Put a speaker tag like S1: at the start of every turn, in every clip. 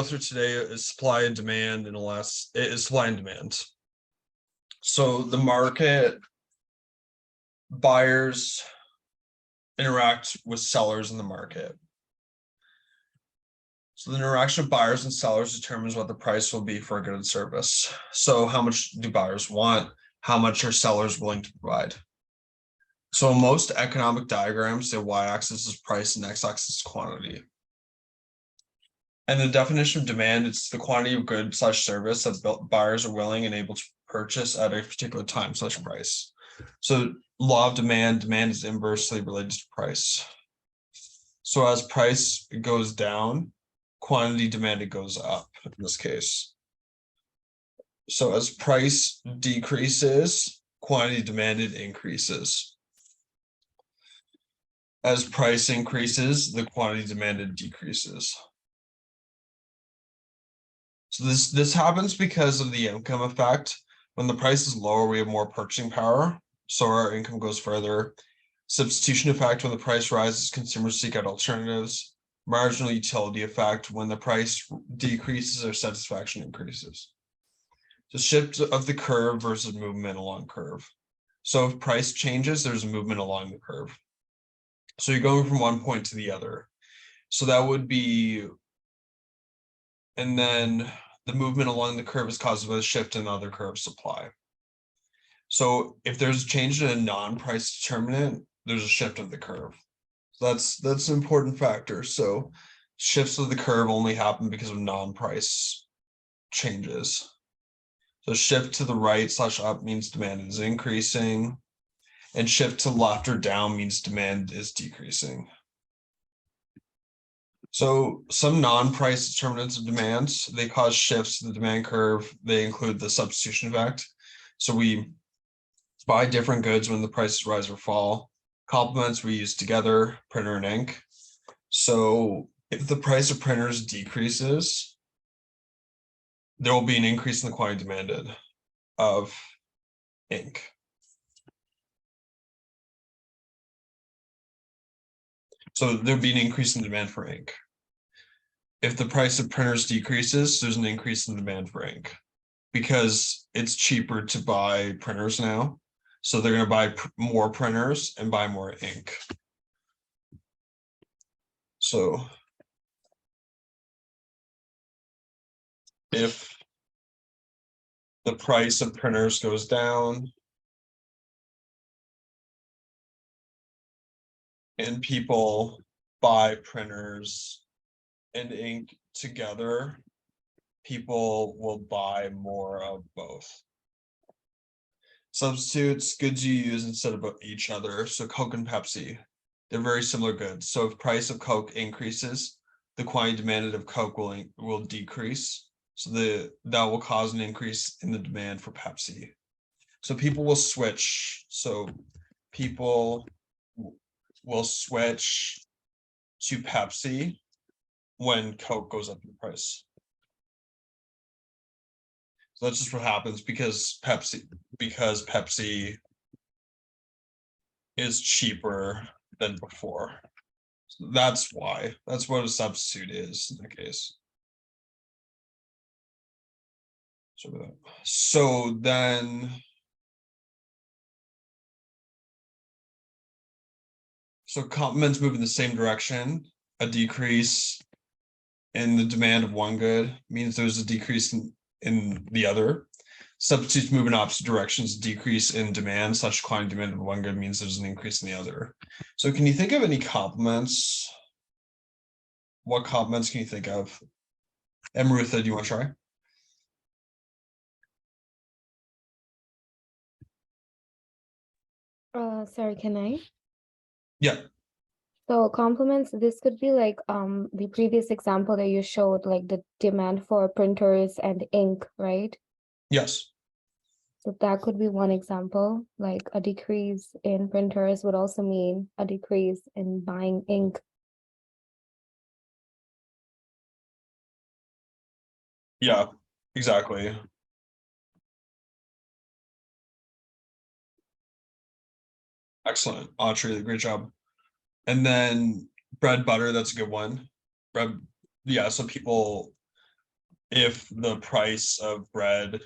S1: through today is supply and demand it is supply and demand. So the market, buyers interact with sellers in the market. So the interaction of buyers and sellers determines what the price will be for a good and service. So how much do buyers want? How much are sellers willing to provide? So in most economic diagrams, the y-axis is price and x-axis is quantity. And the definition of demand, it's the quantity of goods/service that buyers are willing and able to purchase at a particular time/price. So law of demand is inversely related to price. So as price goes down, quantity demanded goes up in this case. So as price decreases, quantity demanded increases. As price increases, the quantity demanded decreases. So this happens because of the income effect. When the price is lower, we have more purchasing power, so our income goes further. Substitution effect: when the price rises, consumers seek out alternatives. Marginal utility effect: when the price decreases, our satisfaction increases. The shift of the curve versus movement along curve. So if price changes, there's a movement along the curve. So you're going from one point to the other. So that would be, and then the movement along the curve is caused by a shift in the other curve supply. So if there's a change in a non-price determinant, there's a shift of the curve. So that's an important factor. So shifts of the curve only happen because of non-price changes. So shift to the right/up means demand is increasing, and shift to left or down means demand is decreasing. So some non-price determinants of demands, they cause shifts to the demand curve. They include the substitution effect. So we buy different goods when the prices rise or fall. Complements we use together, printer and ink. So if the price of printers decreases, there will be an increase in the quantity demanded of ink. So there'll be an increase in demand for ink. If the price of printers decreases, there's an increase in demand for ink because it's cheaper to buy printers now. So they're going to buy more printers and buy more ink. So if the price of printers goes down and people buy printers and ink together, people will buy more of both. Substitutes: goods you use instead of each other. So Coke and Pepsi, they're very similar goods. So if price of Coke increases, the quantity demanded of Coke will decrease. So that will cause an increase in the demand for Pepsi. So people will switch. So people will switch to Pepsi when Coke goes up in price. So that's just what happens because Pepsi is cheaper than before. So that's why. That's what a substitute is in that case. So then complements move in the same direction. A decrease in the demand of one good means there's a decrease in the other. Substitutes move in opposite directions. Decrease in demand / quantity demand of one good means there's an increase in the other. So can you think of any complements? What complements can you think of? Marutha, do you want to try?
S2: Sorry, can I?
S1: Yeah.
S2: So complements, this could be like the previous example that you showed, like the demand for printers and ink, right?
S1: Yes.
S2: So that could be one example. Like a decrease in printers would also mean a decrease in buying ink.
S1: Yeah, exactly. Excellent. Autry, great job. And then bread butter, that's a good one. Bread, yeah, so people if the price of bread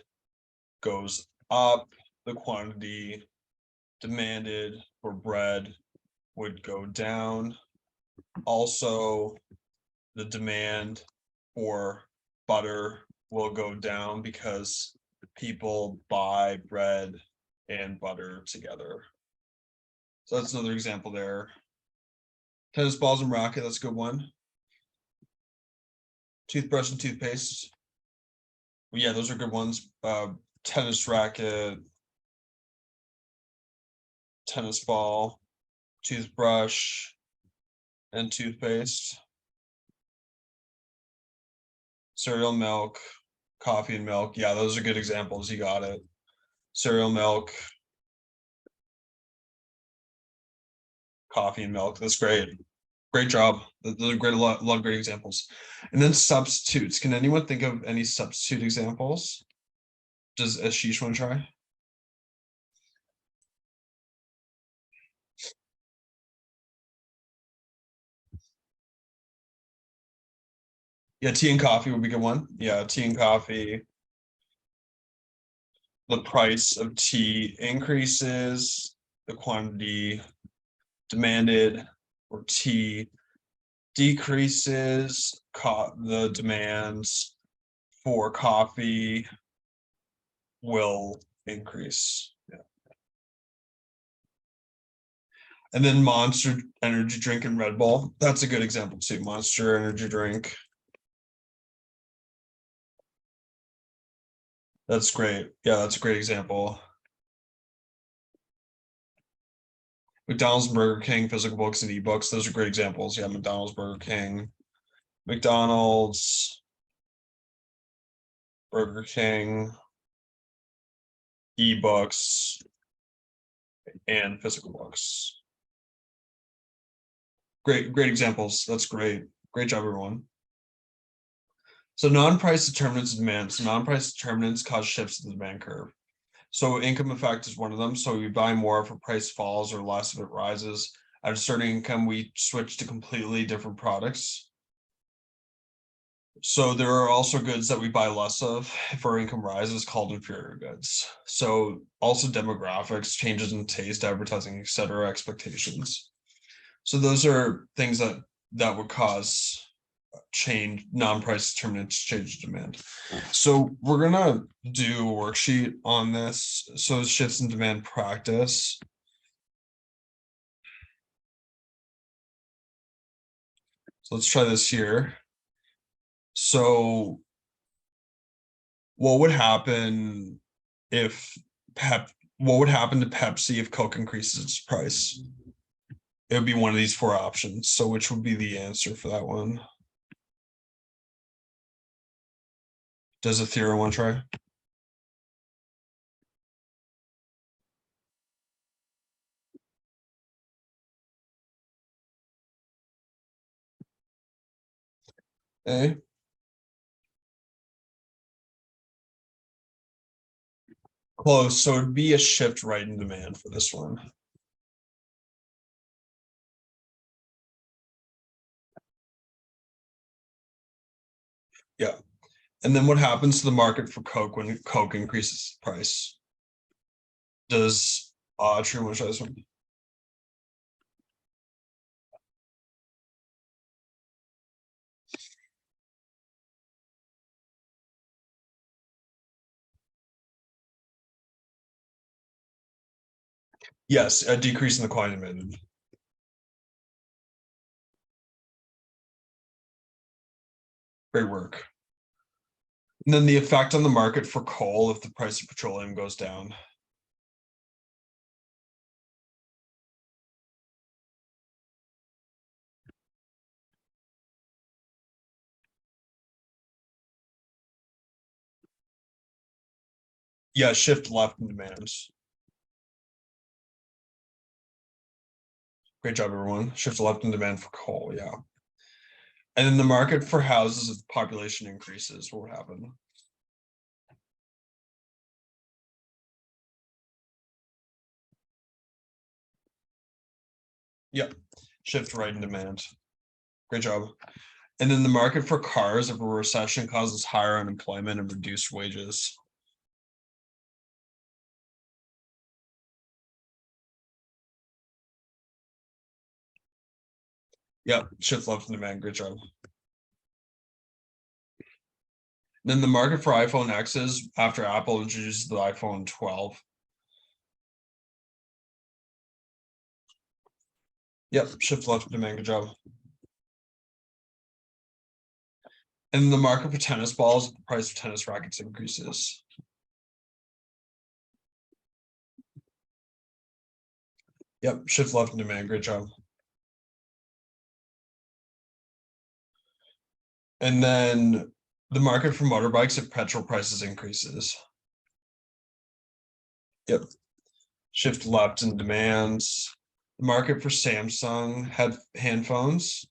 S1: goes up, the quantity demanded for bread would go down. Also, the demand for butter will go down because people buy bread and butter together. So that's another example there. Tennis balls and racket, that's a good one. Toothbrush and toothpaste. Well, yeah, those are good ones. Tennis racket, tennis ball, toothbrush, and toothpaste. Cereal, milk, coffee and milk. Yeah, those are good examples. You got it. Cereal, milk, coffee and milk. That's great. Great job. Those are great. A lot of great examples. And then substitutes. Can anyone think of any substitute examples? Does Ashish want to try? Yeah, tea and coffee would be a good one. Yeah, tea and coffee. The price of tea increases, the quantity demanded for tea decreases, the demands for coffee will increase. Yeah. And then Monster energy drink and Red Bull. That's a good example too. Monster energy drink. That's great. Yeah, that's a great example. McDonald's, Burger King, physical books and ebooks. Those are great examples. Yeah, McDonald's, Burger King, McDonald's, Burger King, ebooks, and physical books. Great examples. That's great. Great job, everyone. So non-price determinants of demand. So non-price determinants cause shifts in the demand curve. So income effect is one of them. So we buy more if a price falls or less if it rises. At a certain income, we switch to completely different products. So there are also goods that we buy less of if our income rises, called inferior goods. So also demographics, changes in taste, advertising, etc., expectations. So those are things that would cause change, non-price determinants change demand. So we're gonna do a worksheet on this. So shifts in demand practice. So let's try this here. So what would happen if what would happen to Pepsi if Coke increases its price? It would be one of these four options. So which would be the answer for that one? Does Athera want to try? A. Close. So it'd be a shift right in demand for this one. Yeah. And then what happens to the market for Coke when Coke increases price? Does True want to try this one? Yes, a decrease in the quantity demanded. Great work. And then the effect on the market for coal if the price of petroleum goes down. Yeah, shift left in demands. Great job, everyone. Shift left in demand for coal, yeah. And then the market for houses if the population increases, what would happen? Yep, shift right in demand. Great job. And then the market for cars, if a recession causes higher unemployment and reduced wages. Yep, shift left in demand. Good job. Then the market for iPhone X's after Apple introduces the iPhone 12. Yep, shift left in demand. Good job. And the market for tennis balls, the price of tennis rackets increases. Yep, shift left in demand. Great job. And then the market for motorbikes if petrol prices increases. Yep. Shift left in demands. The market for Samsung handphones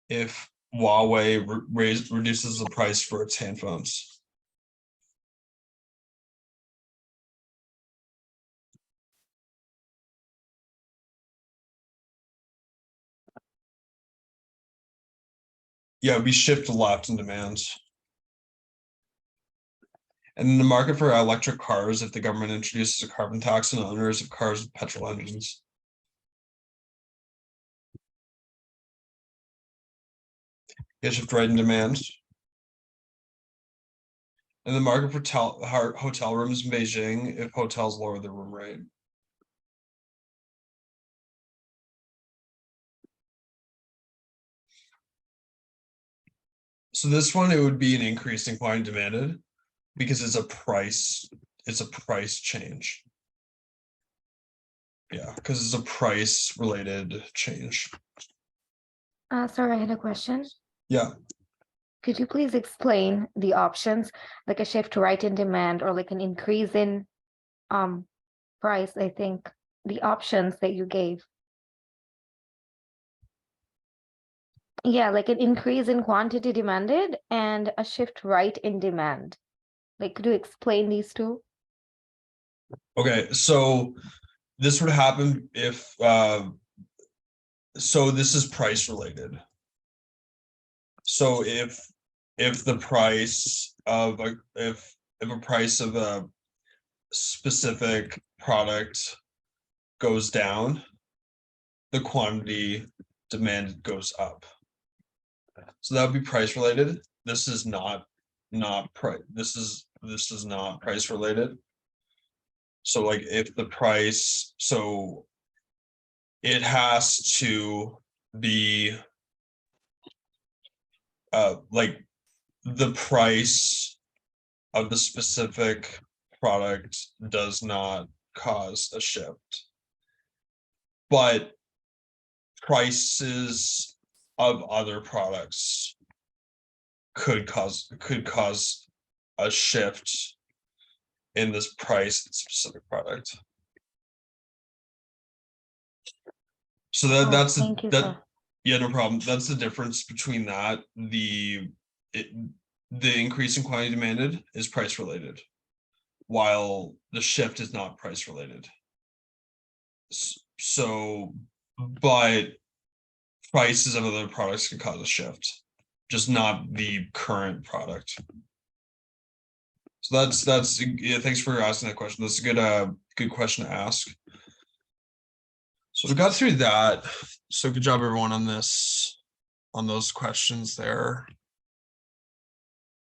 S1: if Huawei reduces the price for its handphones. Yeah, we shift left in demands. And the market for electric cars if the government introduces a carbon tax on owners of cars with petrol engines. Yeah, shift right in demand. And the market for hotel rooms in Beijing if hotels lower the room rate. So this one, it would be an increase in quantity demanded because it's a price change. Yeah, because it's a price related change.
S2: Sorry, I had a question.
S1: Yeah.
S2: Could you please explain the options, like a shift right in demand or like an increase in price? I think the options that you gave. Yeah, like an increase in quantity demanded and a shift right in demand. Like, could you explain these two?
S1: Okay, so this would happen if so this is price related. So if the price of if a price of a specific product goes down, the quantity demanded goes up. So that would be price related. This is not price. This is not price related. So like if the price, so it has to be like the price of the specific product does not cause a shift, but prices of other products could cause a shift in this price of the specific product. So that's
S2: thank you,
S1: that.
S2: sir.
S1: Yeah, no problem. That's the difference between that. The increase in quantity demanded is price related, while the shift is not price related. So, but prices of other products can cause a shift, just not the current product. So that's yeah. Thanks for asking that question. That's a good question to ask. So we got through that. So good job everyone on this, on those questions there.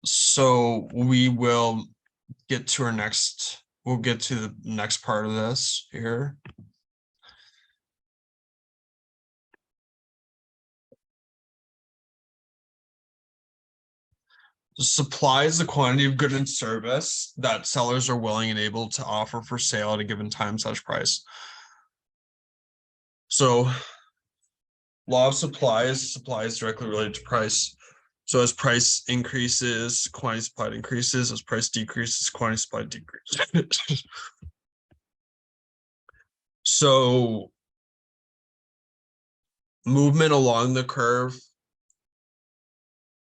S1: So we will get to we'll get to the next part of this here. Supply is the quantity of good and service that sellers are willing and able to offer for sale at a given time / price. So law of supply is directly related to price. So as price increases, quantity supplied increases. As price decreases, quantity supplied decreases. So movement along the curve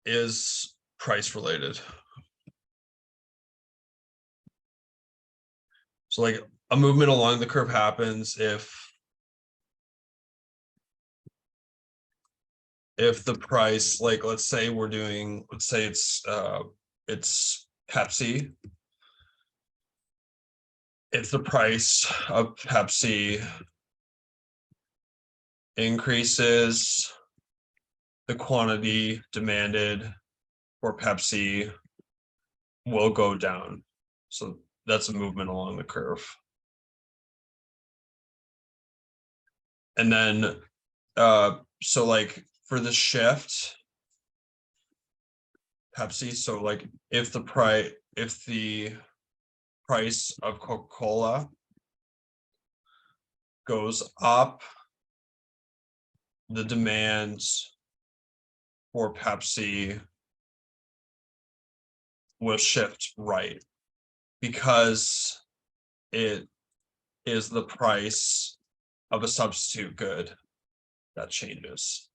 S1: is price related. So like a movement along the curve happens if if the price, like, let's say it's Pepsi. If the price of Pepsi increases, the quantity demanded for Pepsi will go down. So that's a movement along the curve. And then so like for the shift, Pepsi, so like if the price of Coca-Cola goes up, the demand for Pepsi will shift right, because it is the price of a substitute good that changes.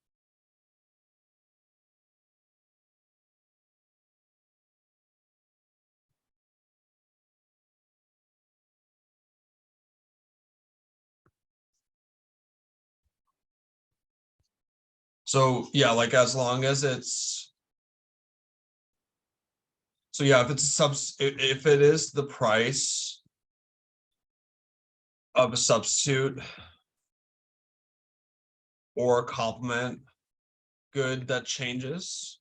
S1: So yeah, like as long as it's, so yeah, if it's if it is the price of a substitute or a complement good that changes,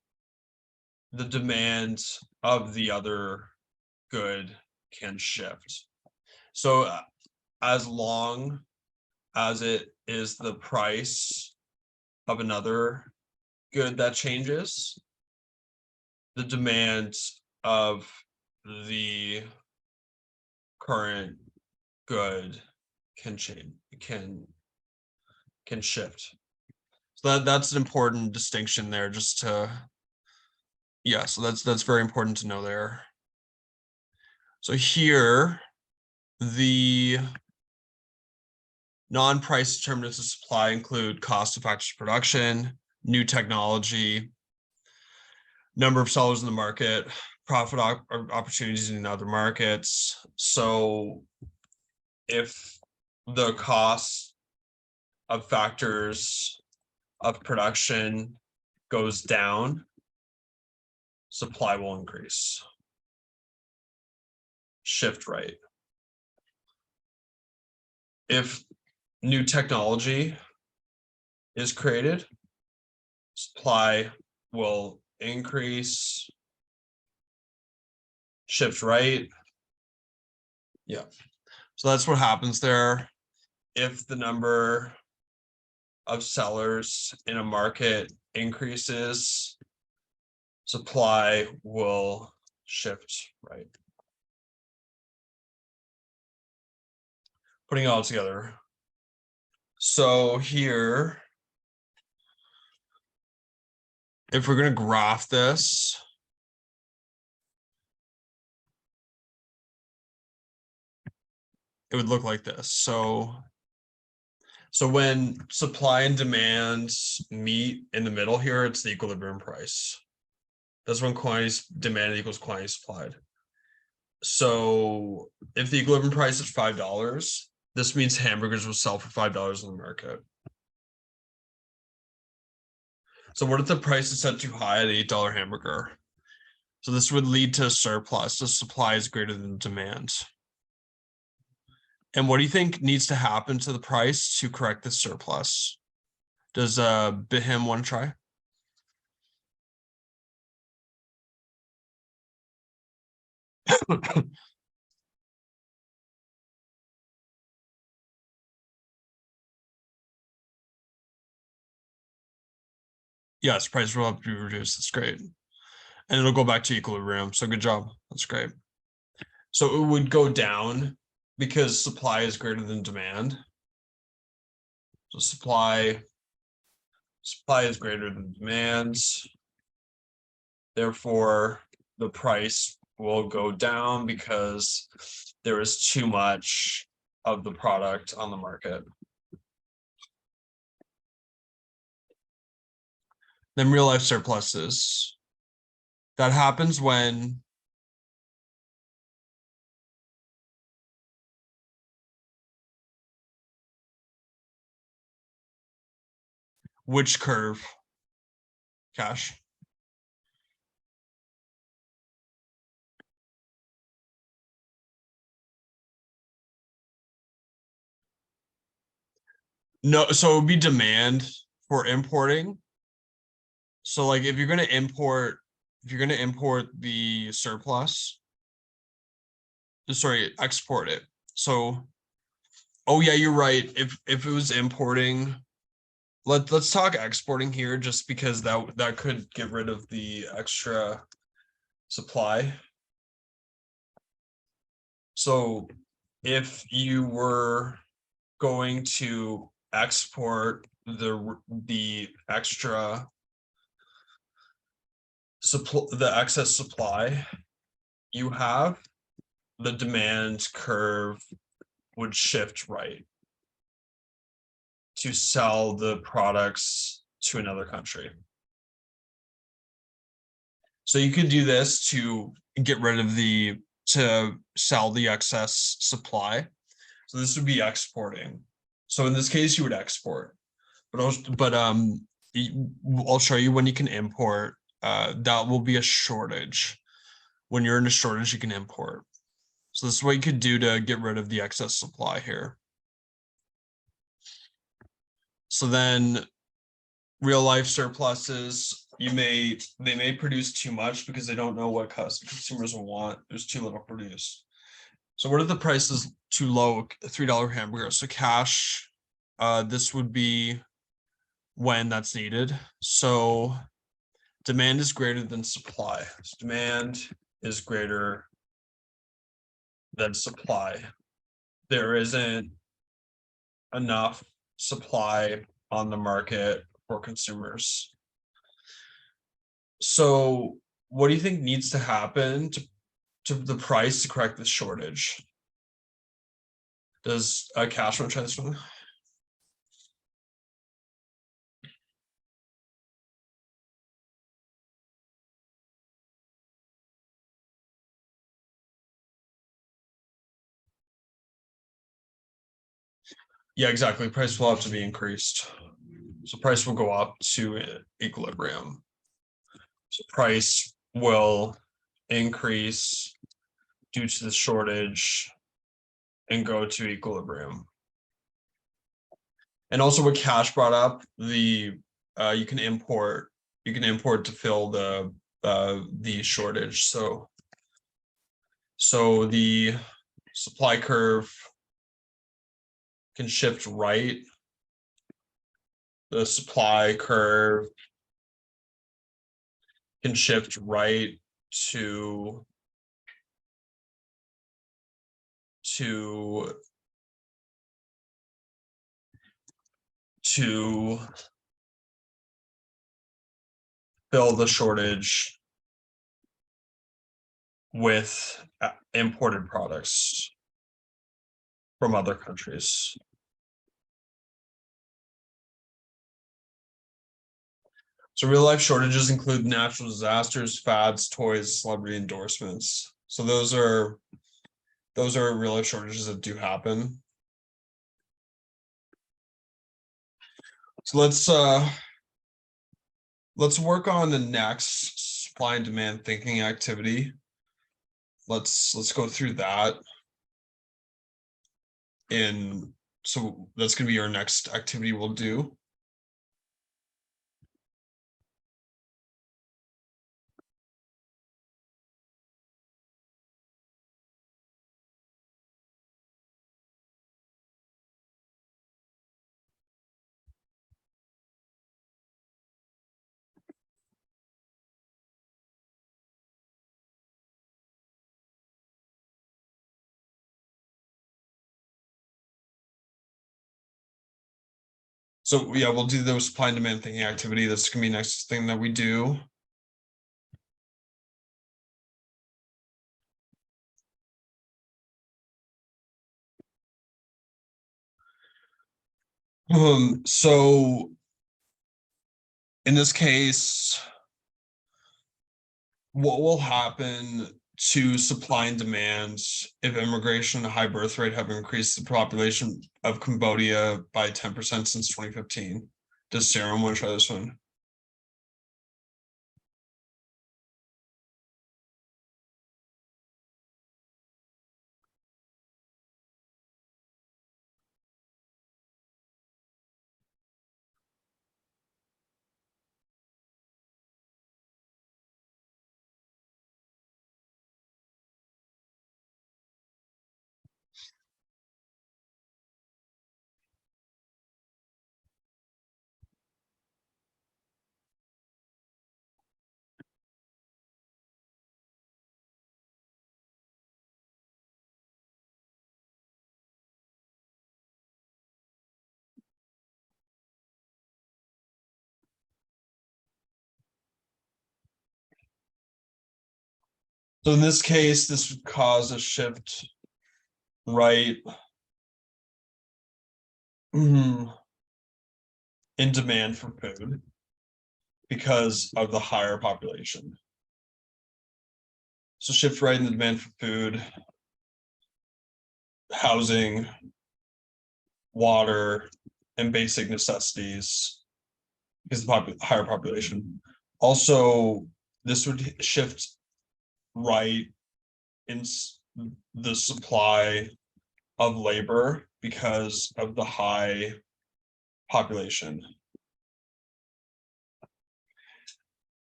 S1: the demand of the other good can shift. So as long as it is the price of another good that changes, the demand of the current good can change, can shift. So that's an important distinction there, just to, yeah, so that's very important to know there. So here, the non-price determinants of supply include cost of factors of production, new technology, number of sellers in the market, profit opportunities in other markets. So if the cost of factors of production goes down, supply will increase. Shift right. If new technology is created, supply will increase. Shift right. Yeah. So that's what happens there. If the number of sellers in a market increases, supply will shift right. Putting it all together. So here, if we're going to graph this, it would look like this. So when supply and demand meet in the middle here, it's the equilibrium price. That's when quantity demanded equals quantity supplied. So if the equilibrium price is $5, this means hamburgers will sell for $5 in the market. So what if the price is set too high at $8 hamburger? So this would lead to a surplus. The supply is greater than demand. And what do you think needs to happen to the price to correct this surplus? Does Bihim want to try? Yes, price will have to be reduced. That's great. And it'll go back to equilibrium. So good job. That's great. So it would go down because supply is greater than demand. So supply is greater than demand. Therefore, the price will go down because there is too much of the product on the market. Then real life surpluses. That happens when which curve? Cash. No, so it would be demand for importing. So like if you're gonna import the surplus, sorry, export it. So, oh yeah, you're right. If it was importing, let's talk exporting here, just because that could get rid of the extra supply. So if you were going to export the extra supply, the excess supply you have, the demand curve would shift right to sell the products to another country. So you could do this to get rid of to sell the excess supply. So this would be exporting. So in this case, you would export, but I'll show you when you can import. That will be a shortage. When you're in a shortage, you can import. So this is what you could do to get rid of the excess supply here. So then real life surpluses, they may produce too much because they don't know what consumers will want. There's too little produced. So what are the prices too low? $3 hamburger. So cash, this would be when that's needed. So demand is greater than supply. So demand is greater than supply. There isn't enough supply on the market for consumers. So what do you think needs to happen to the price to correct this shortage? Does Cash want to try this one? Yeah, exactly. Price will have to be increased. So price will go up to equilibrium. So price will increase due to the shortage and go to equilibrium. And also what Cash brought up, you can import to fill the shortage. So the supply curve can shift right. The supply curve can shift right to fill the shortage with imported products from other countries. So real life shortages include natural disasters, fads, toys, celebrity endorsements. So those are real life shortages that do happen. So let's work on the next supply and demand thinking activity. Let's go through that. So that's going to be our next activity we'll do. So yeah, we'll do the supply and demand thinking activity. That's gonna be the next thing that we do. So in this case, what will happen to supply and demand if immigration and high birth rate have increased the population of Cambodia by 10% since 2015? Does Sarah want to try this one? So in this case, this would cause a shift right in demand for food because of the higher population. So shift right in the demand for food, housing, water, and basic necessities because of the higher population. Also, this would shift right in the supply of labor because of the high population.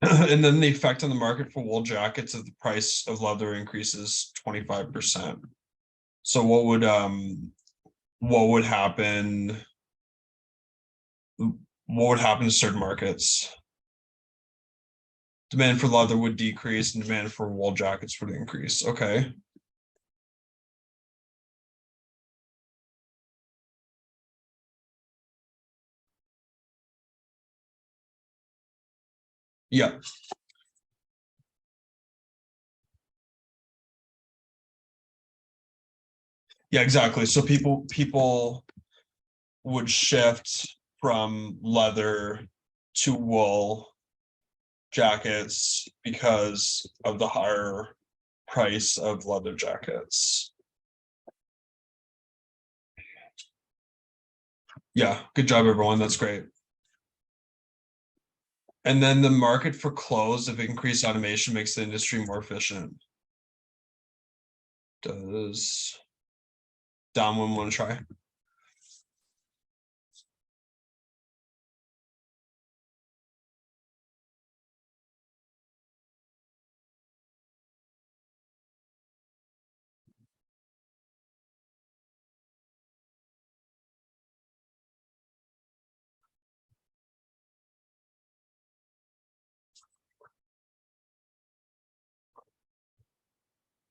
S1: And then the effect on the market for wool jackets if the price of leather increases 25%. So what would happen? What would happen to certain markets? Demand for leather would decrease and demand for wool jackets would increase. Okay. Yeah. Yeah, exactly. So people would shift from leather to wool jackets because of the higher price of leather jackets. Yeah, good job, everyone. That's great. And then the market for clothes of increased automation makes the industry more efficient. Does Donwin want to try?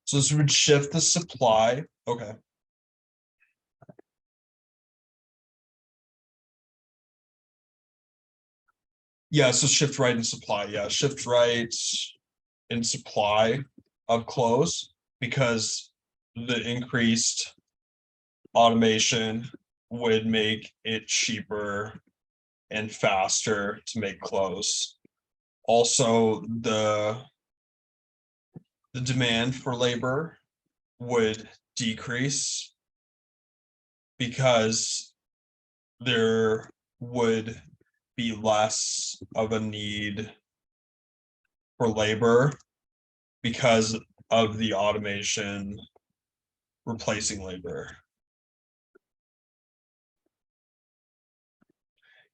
S1: So this would shift the supply. Okay. Yeah, so shift right in supply. Yeah, shift right in supply of clothes because the increased automation would make it cheaper and faster to make clothes. Also, the demand for labor would decrease because there would be less of a need for labor because of the automation replacing labor.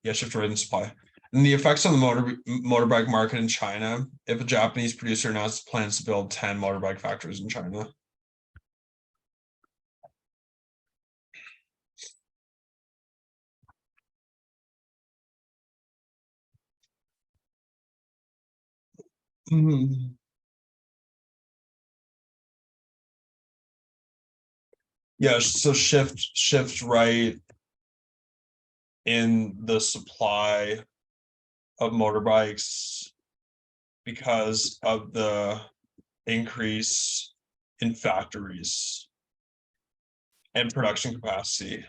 S1: Yeah, shift right in supply. And the effects on the motorbike market in China, if a Japanese producer announced plans to build 10 motorbike factories in China. Yeah, so shift right in the supply of motorbikes because of the increase in factories and production capacity.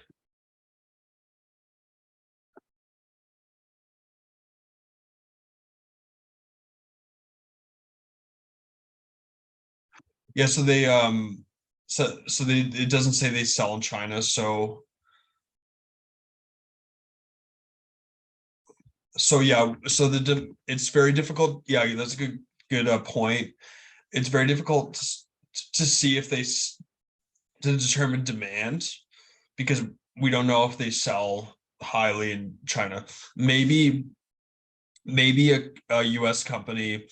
S1: Yeah, so they it doesn't say they sell in China, so yeah, so it's very difficult. Yeah, that's a good point. It's very difficult to see if to determine demand because we don't know if they sell highly in China. Maybe a US company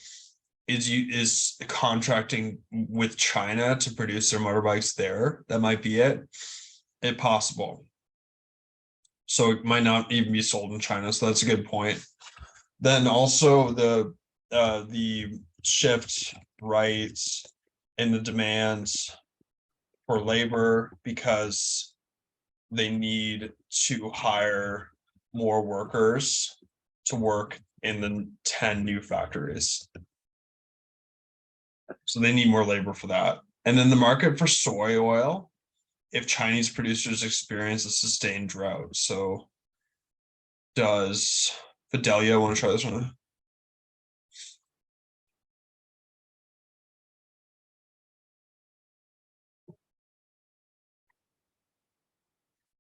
S1: is contracting with China to produce their motorbikes there. That might be it. It's possible. So it might not even be sold in China. So that's a good point. Then also the shift right in the demands for labor because they need to hire more workers to work in the 10 new factories. So they need more labor for that. And then the market for soy oil, if Chinese producers experience a sustained drought. So does Fidelia want to try this one?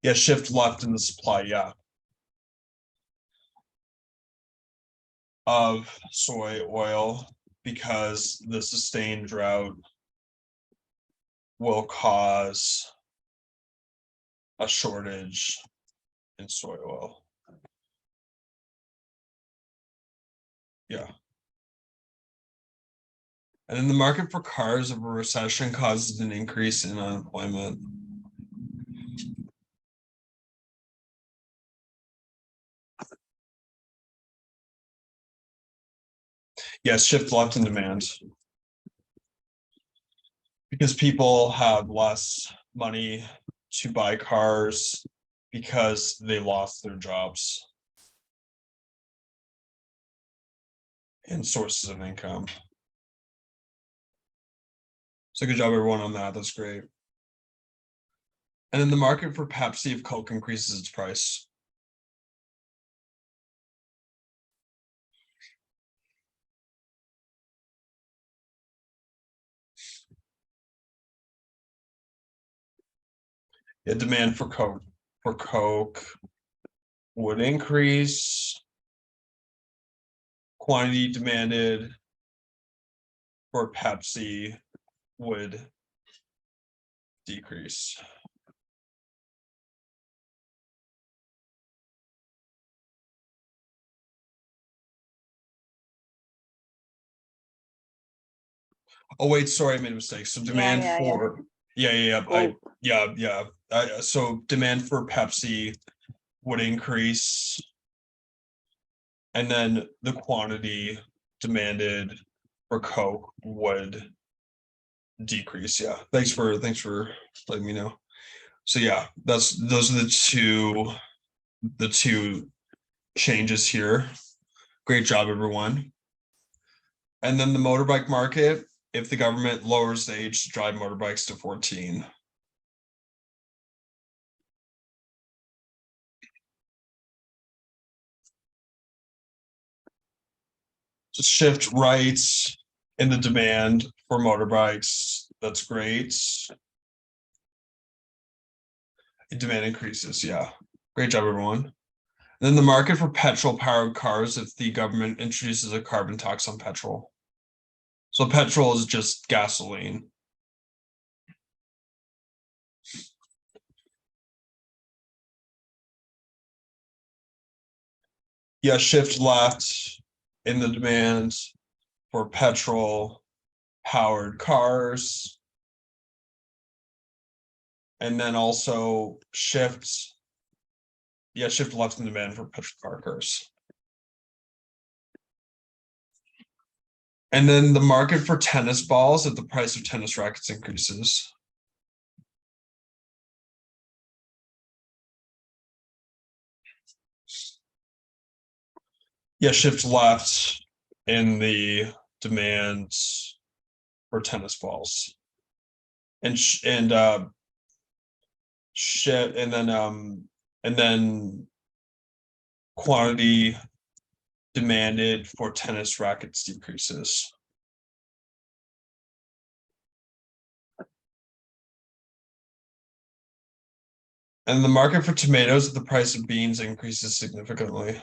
S1: Yeah, shift left in the supply, yeah. Of soy oil because the sustained drought will cause a shortage in soy oil. Yeah. And then the market for cars of a recession causes an increase in unemployment. Yes, shift left in demand. Because people have less money to buy cars because they lost their jobs and sources of income. So good job everyone on that. That's great. And then the market for Pepsi if Coke increases its price. Yeah, demand for Coke would increase. Quantity demanded for Pepsi would decrease. Oh wait, sorry, I made a mistake. So demand for so demand for Pepsi would increase. And then the quantity demanded for Coke would decrease. Yeah. Thanks for letting me know. So yeah, those are the two changes here. Great job, everyone. And then the motorbike market, if the government lowers the age to drive motorbikes to 14. Just shift right in the demand for motorbikes. That's great. Demand increases, yeah. Great job, everyone. And then the market for petrol powered cars if the government introduces a carbon tax on petrol. So petrol is just gasoline. Yeah, shift left in the demand for petrol powered cars. And then also shift left in demand for petrol powered cars. And then the market for tennis balls if the price of tennis rackets increases. Yeah, shift left in the demand for tennis balls. And shit, and then quantity demanded for tennis rackets decreases. And the market for tomatoes if the price of beans increases significantly.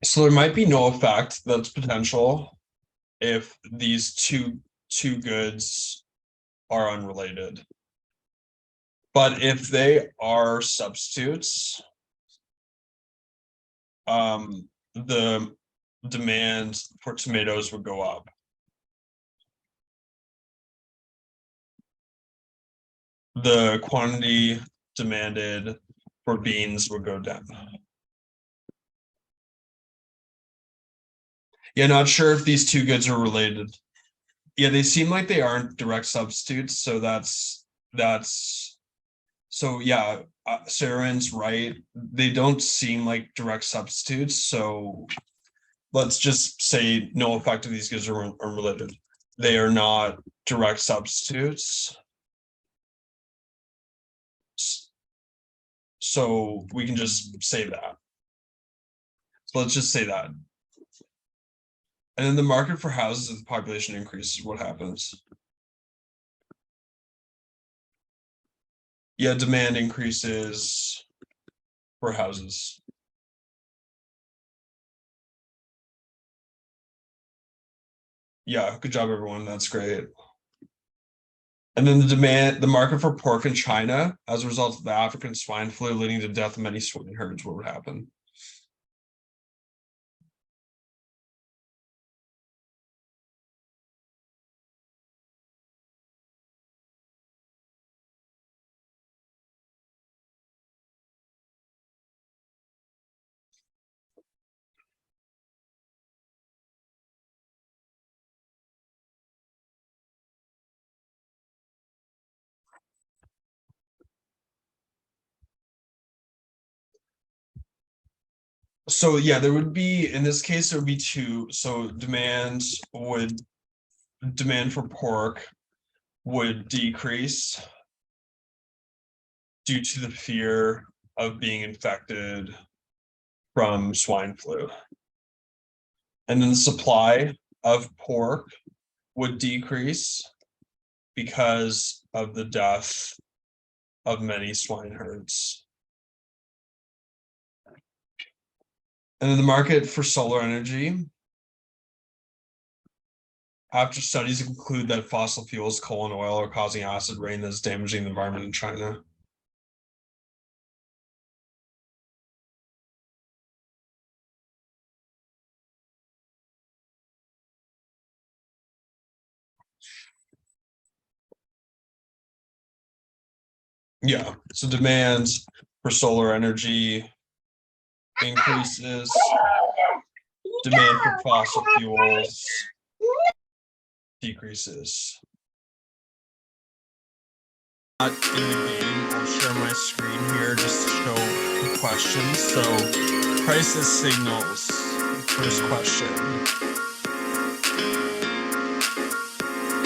S1: So there might be no effect that's potential if these two goods are unrelated. But if they are substitutes, the demand for tomatoes would go up. The quantity demanded for beans would go down. Yeah, not sure if these two goods are related. Yeah, they seem like they aren't direct substitutes, so that's so yeah, Saren's right. They don't seem like direct substitutes, so let's just say no effect of these goods are unrelated. They are not direct substitutes. So we can just say that. So let's just say that. And then the market for houses, if the population increases, what happens? Yeah, demand increases for houses. Yeah, good job, everyone. That's great. And then the market for pork in China, as a result of the African swine flu leading to the death of many swine herds, what would happen? So yeah, there would be, in this case, there would be two. So demand for pork would decrease due to the fear of being infected from swine flu. And then the supply of pork would decrease because of the death of many swine herds. And then the market for solar energy. After studies conclude that fossil fuels, coal and oil, are causing acid rain that's damaging the environment in China. Yeah, so demand for solar energy increases, demand for fossil fuels decreases. Not in the game, I'll share my screen here just to show the questions. So prices signals, first question.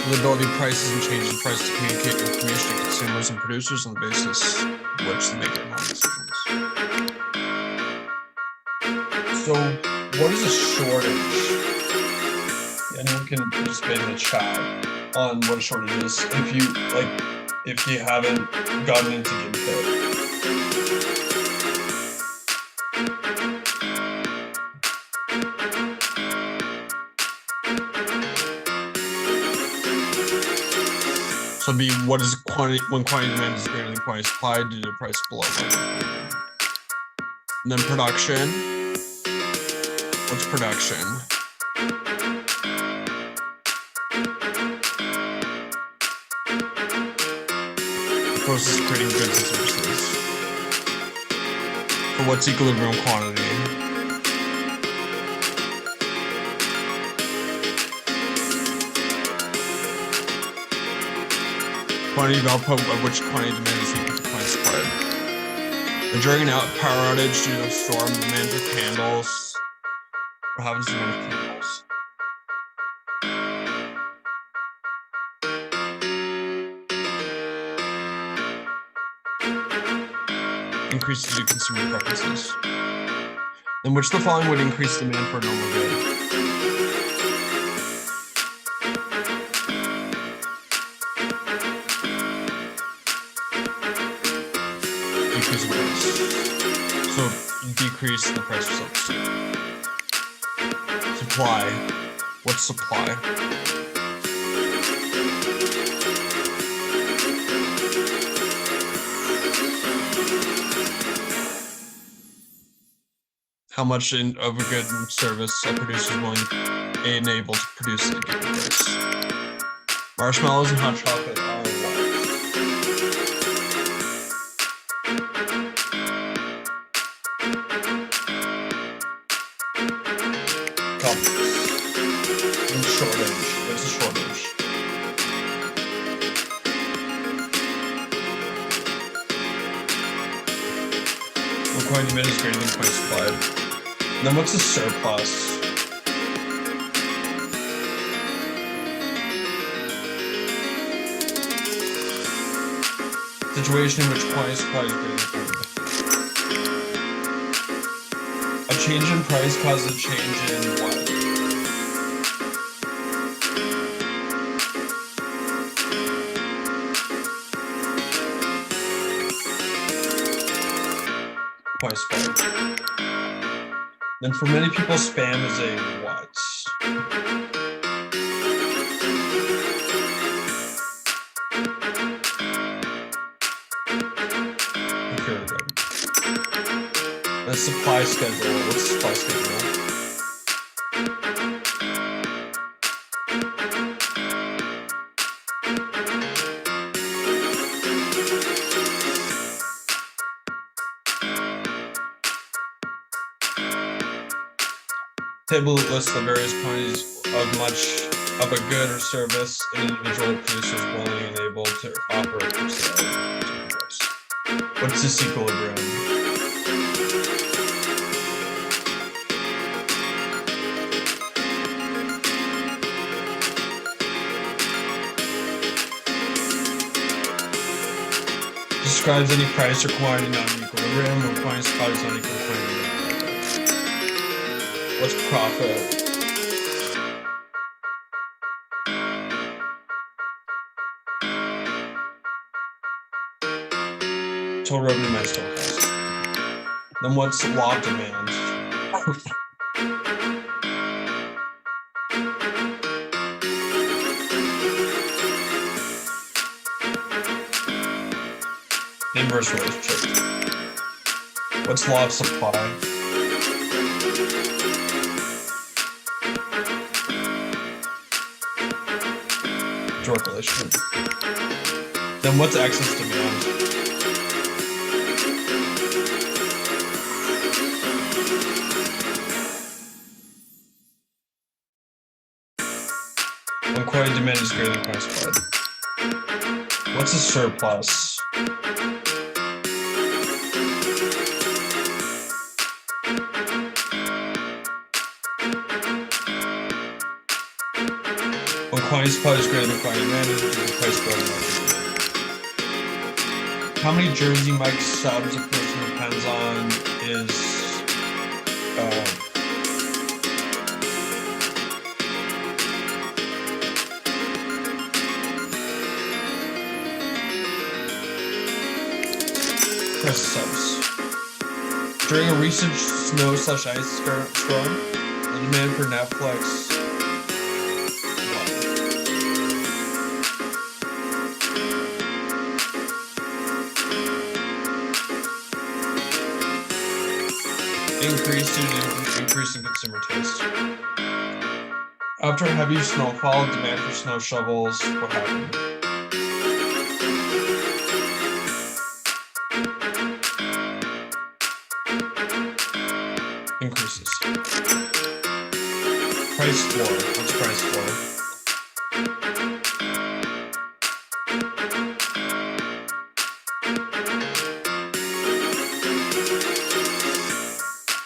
S1: The ability of prices and changes in price to communicate information to consumers and producers on the basis of which they make economic decisions. So what is a shortage? Anyone can participate in the chat on what a shortage is if you haven't gotten into GameKit. So it'd be what is quantity when quantity demand is greater than quantity supply due to price below. And then production. What's production? The process of creating goods and services. For what's equilibrium quantity? Quantity of output of which quantity demand is equal to quantity supplied. And during an power outage due to a storm, demand for candles. What happens to demand for candles? Increases due to consumer preferences. Then which of the following would increase demand for a normal good? So decrease the price of substitute. Supply. What's supply? How much of a good and service a producer is willing to enable to produce at a given price. Marshmallows and hot chocolate are what? Complex. And shortage. What's a shortage? When coin demand is greater than coin supply. Then what's a surplus? Situation in which coin supply is greater than coin demand. A change in price causes a change in what? Coin supply. Then for many people, spam is a what? The supply schedule. What's the supply schedule? Table lists the various quantities of a good or service an individual producer is willing and able to offer for sale. What's this equilibrium? Describes any price or quantity not in equilibrium when quantity supply is not equal to quantity. What's profit? Total revenue minus total cost. Then what's law of demand? Inverse relationship. What's law of supply? Direct relationship. Then what's excess demand? When quantity demand is greater than quantity supply. What's a surplus? When quantity supply is greater than quantity demand, the price goes up. How many Jersey Mike subs a person depends on is press subs. During a recent snow/ice storm, the demand for Netflix increased due to increase in consumer taste. After heavy snowfall, demand for snow shovels, what happened? Increases. Price floor. What's price floor?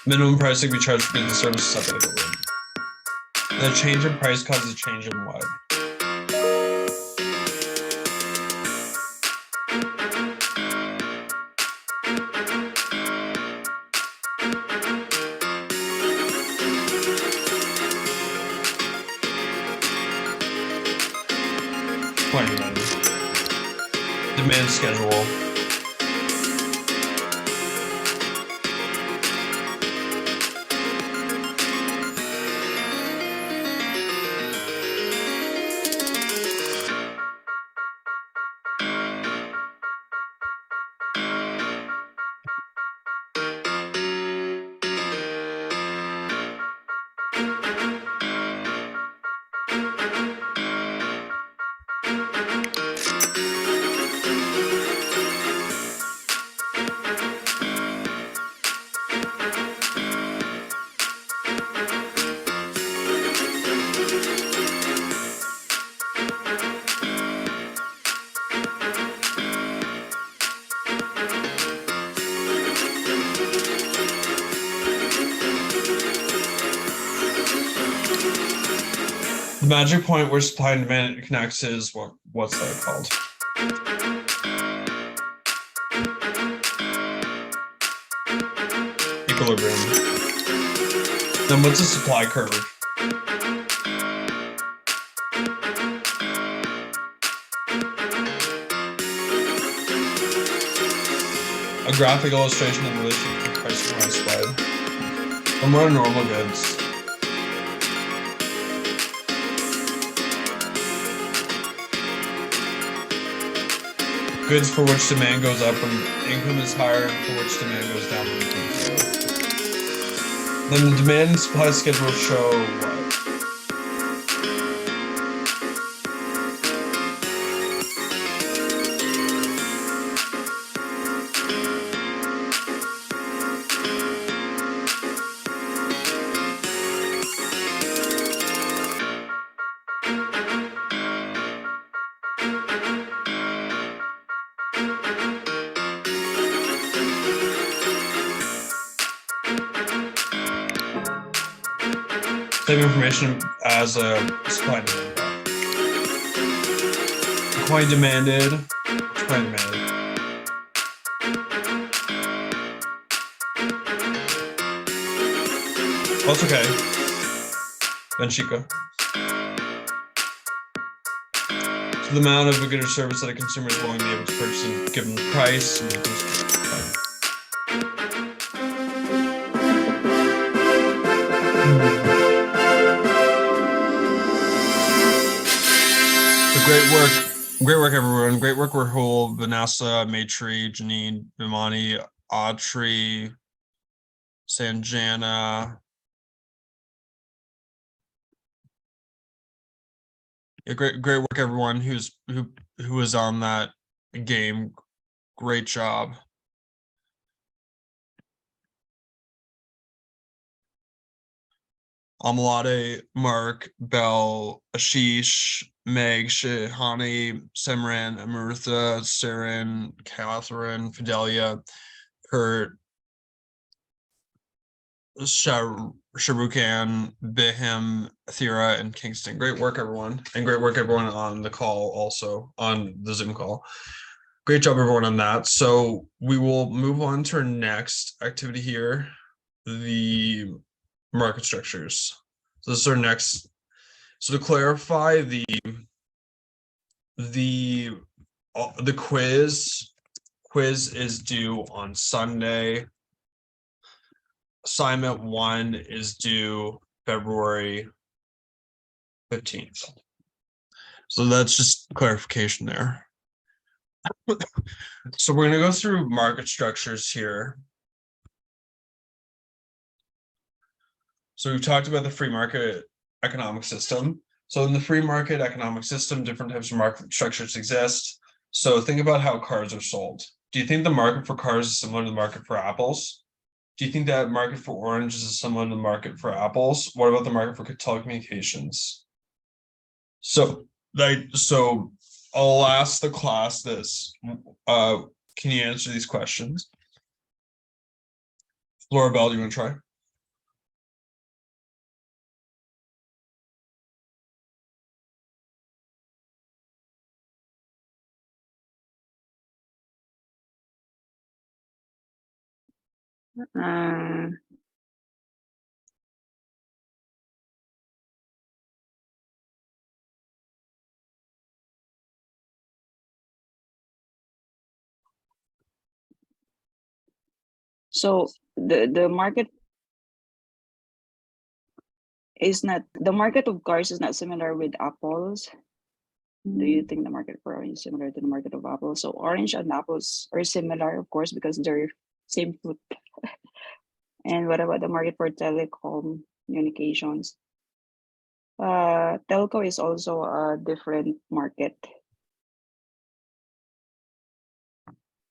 S1: Minimum pricing we charge for goods and services up at equilibrium. The change in price causes a change in what? Demand schedule. magic point where supply and demand connects is what's that called? Equilibrium. Then what's a supply curve? A graphic illustration of the relationship between price and supply. And what are normal goods? Goods for which demand goes up when income is higher, and for which demand goes down when income is lower. Then the demand and supply schedule show what? Same information as a supply and demand graph. Supply demanded. Supply demanded. That's okay. Then Chico. So the amount of a good or service that a consumer is willing to be able to purchase a given price. Great work, everyone. Great work, Rahul, Vanessa, Maitri, Janine, Vimani, Autry, Sanjana. Yeah, great work, everyone who was on that game. Great job. Amalade, Mark, Bell, Ashish, Meg, Shihani, Simran, Amrutha, Saren, Catherine, Fidelia, Kurt, Sharukan, Bihim, Thera, and Kingston. Great work, everyone. And great work, everyone on the call, also on the Zoom call. Great job, everyone, on that. So we will move on to our next activity here, the market structures. So this is our next. So to clarify, the quiz is due on Sunday. Assignment 1 is due February 15th. So that's just clarification there. So we're going to go through market structures here. So we've talked about the free market economic system. So in the free market economic system, different types of market structures exist. So think about how cars are sold. Do you think the market for cars is similar to the market for apples? Do you think that market for oranges is similar to the market for apples? What about the market for telecommunications? So I'll ask the class this. Can you answer these questions? Laura Bell, do you want to try?
S3: So the market is not, the market of cars is not similar with apples. Do you think the market for orange is similar to the market of apples? So orange and apples are similar, of course, because they're same fruit. And what about the market for telecom communications? Telco is also a different market.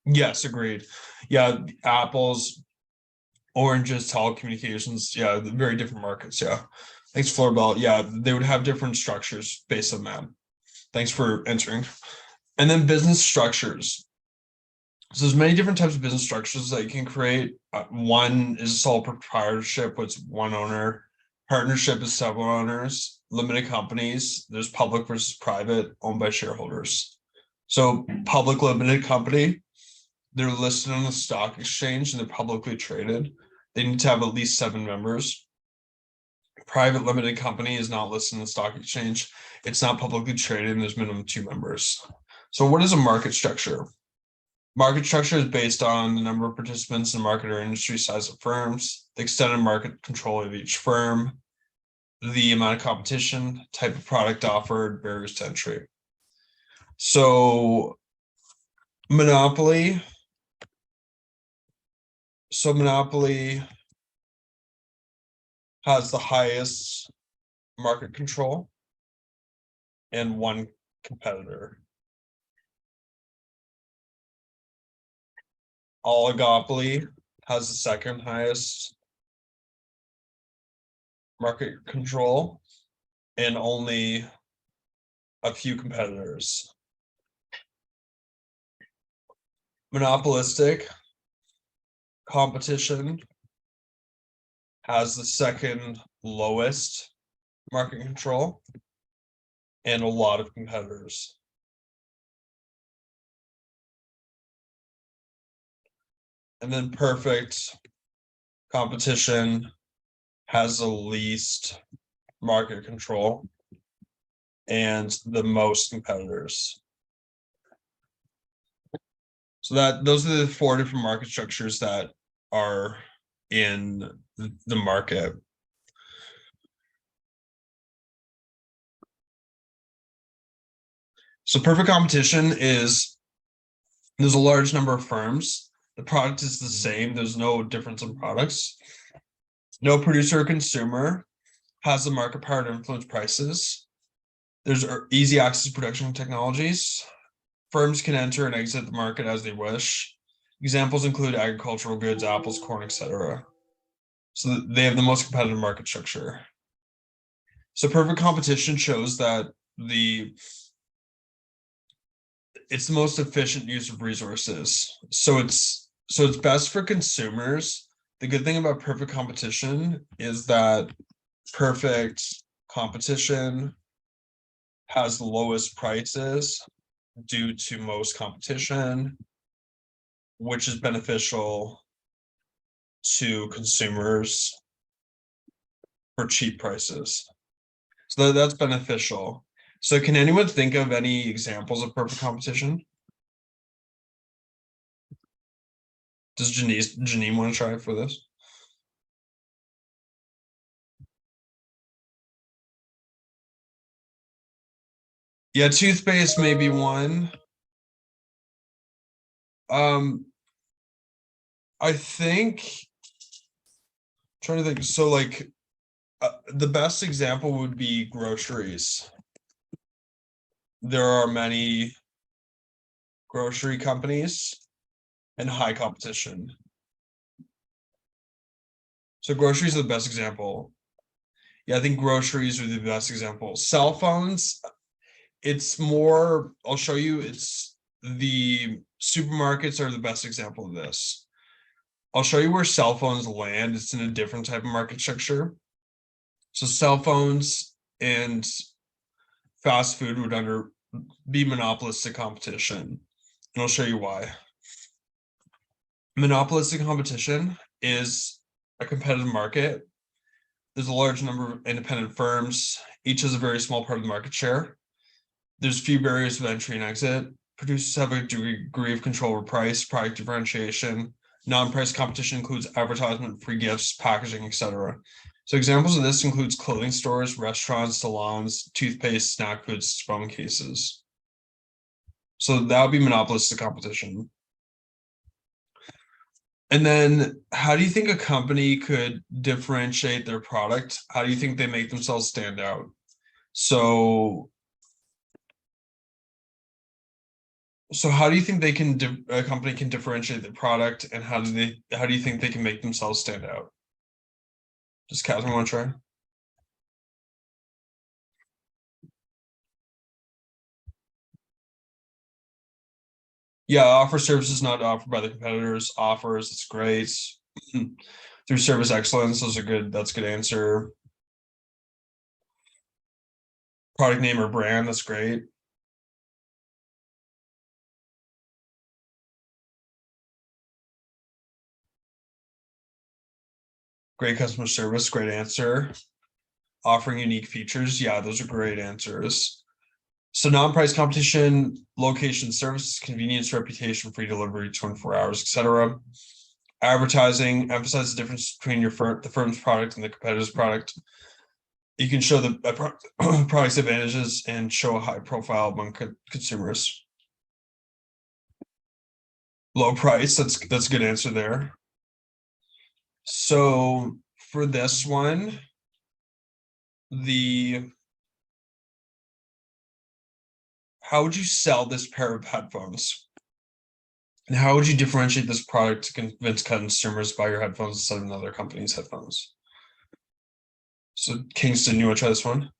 S1: Yes, agreed. Yeah, apples, oranges, telecommunications. Yeah, very different markets. Yeah. Thanks, Florbell. Yeah, they would have different structures based on that. Thanks for answering. And then business structures. So there's many different types of business structures that you can create. One is sole proprietorship, with one owner. Partnership is several owners. Limited companies, there's public versus private, owned by shareholders. So public limited company, they're listed on the stock exchange and they're publicly traded. They need to have at least 7 members. Private limited company is not listed in the stock exchange. It's not publicly traded and there's minimum 2 members. So what is a market structure? Market structure is based on the number of participants in the market or industry, size of firms, the extended market control of each firm, the amount of competition, type of product offered, barriers to entry. So monopoly. So monopoly has the highest market control and 1 competitor. Oligopoly has the second highest market control and only a few competitors. Monopolistic competition has the second lowest market control and a lot of competitors. And then perfect competition has the least market control and the most competitors. So those are the 4 different market structures that are in the market. So perfect competition is there's a large number of firms. The product is the same. There's no difference in products. No producer or consumer has the market power to influence prices. There's easy access production technologies. Firms can enter and exit the market as they wish. Examples include agricultural goods, apples, corn, etc. So they have the most competitive market structure. So perfect competition shows that it's the most efficient use of resources. So it's best for consumers. The good thing about perfect competition is that perfect competition has the lowest prices due to most competition, which is beneficial to consumers for cheap prices. So that's beneficial. So can anyone think of any examples of perfect competition? Does Janine want to try for this? Yeah, toothpaste may be one. I think trying to think. So like the best example would be groceries. There are many grocery companies and high competition. So groceries are the best example. Yeah, I think groceries are the best example. Cell phones, it's more, I'll show you, it's the supermarkets are the best example of this. I'll show you where cell phones land. It's in a different type of market structure. So cell phones and fast food would be monopolistic competition. And I'll show you why. Monopolistic competition is a competitive market. There's a large number of independent firms. Each has a very small part of the market share. There's few barriers of entry and exit. Producers have a degree of control over price, product differentiation. Non-price competition includes advertisement, free gifts, packaging, etc. So examples of this includes clothing stores, restaurants, salons, toothpaste, snack foods, phone cases. So that would be monopolistic competition. And then how do you think a company could differentiate their product? How do you think they make themselves stand out? So how do you think a company can differentiate their product, and how do you think they can make themselves stand out? Does Catherine want to try? Yeah, offer services not offered by the competitors. Offers, it's great. Through service excellence, those are good. That's a good answer. product name or brand, that's great. Great customer service, great answer. Offering unique features, yeah, those are great answers. So non-price competition, location, services, convenience, reputation, free delivery, 24 hours, etc. Advertising, emphasize the difference between the firm's product and the competitor's product. You can show the product's advantages and show a high profile among consumers. Low price, that's a good answer there. So for this one, how would you sell this pair of headphones? And how would you differentiate this product to convince consumers to buy your headphones instead of another company's headphones? So Kingston, you want to try this one?